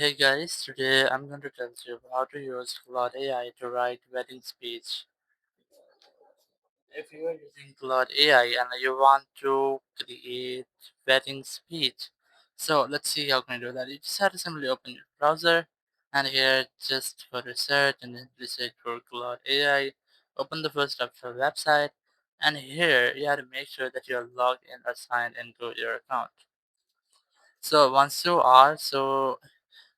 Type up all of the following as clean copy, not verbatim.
Hey guys, today I'm going to tell you how to use Claude AI to write wedding speech. If you are using Claude AI and you want to create wedding speech, so let's see how can you do that. You just have to simply open your browser and here just for research and then research for Claude AI. Open the first official website and here you have to make sure that you're logged in or signed into your account. So once you are,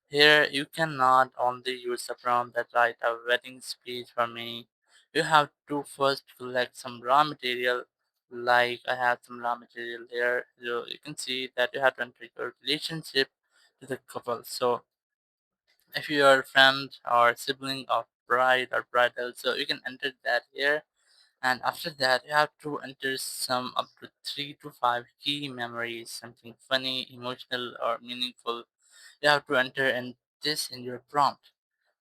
here, you cannot only use the prompt that write a wedding speech for me. You have to first collect some raw material. Like I have some raw material here. So you can see that you have to enter your relationship to the couple. So if you are a friend or sibling of bride or bridal, so you can enter that here. And after that, you have to enter some up to 3 to 5 key memories, something funny, emotional, or meaningful. You have to enter in this in your prompt,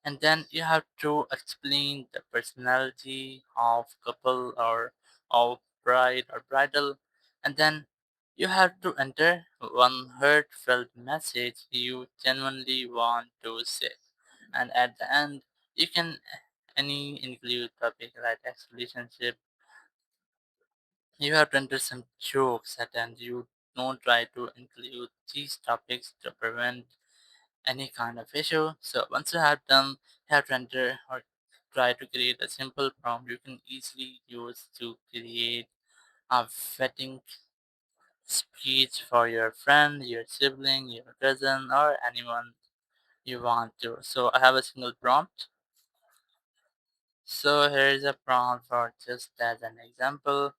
and then you have to explain the personality of couple or of bride or bridal, and then you have to enter one heartfelt message you genuinely want to say, and at the end you can any include topic like ex relationship. You have to enter some jokes at the end. You don't try to include these topics to prevent any kind of issue. So once you have done, you have to enter or try to create a simple prompt you can easily use to create a vetting speech for your friend, your sibling, your cousin, or anyone you want to. So I have a single prompt. So here is a prompt for just as an example.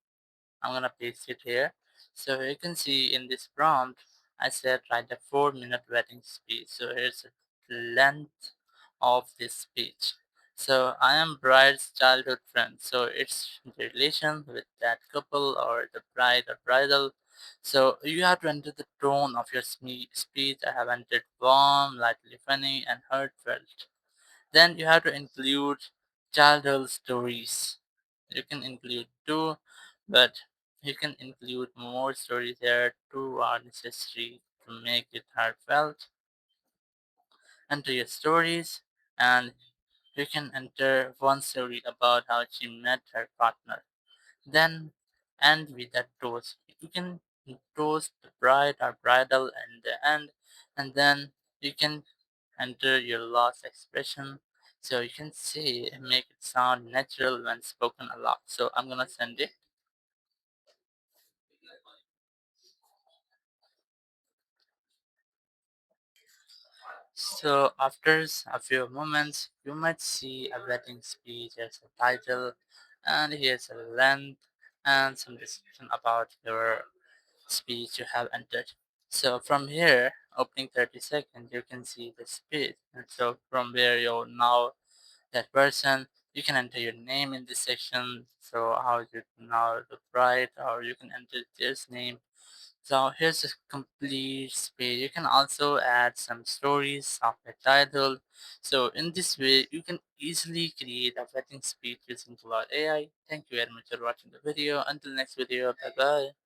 I'm gonna paste it here. So you can see in this prompt, I said write a 4 minute wedding speech. So here's the length of this speech. So I am bride's childhood friend. So it's the relation with that couple or the bride or bridal. So you have to enter the tone of your speech. I have entered warm, lightly funny, and heartfelt. Then you have to include childhood stories. You can include two, but you can include more stories here. Two are necessary to make it heartfelt. Enter your stories, and you can enter one story about how she met her partner. Then end with a toast. You can toast the bride or bridal in the end, and then you can enter your last expression. So you can say make it sound natural when spoken aloud. So I'm gonna send it. So after a few moments, you might see a wedding speech as a title, and here's a length and some description about your speech you have entered. So from here, opening 30 seconds, you can see the speech. And so from where you now that person, you can enter your name in this section. So how you now the bride, or you can enter this name. So here's a complete page. You can also add some stories of the title. So in this way, you can easily create a wedding speech using Claude AI. Thank you very much for watching the video. Until next video, bye bye.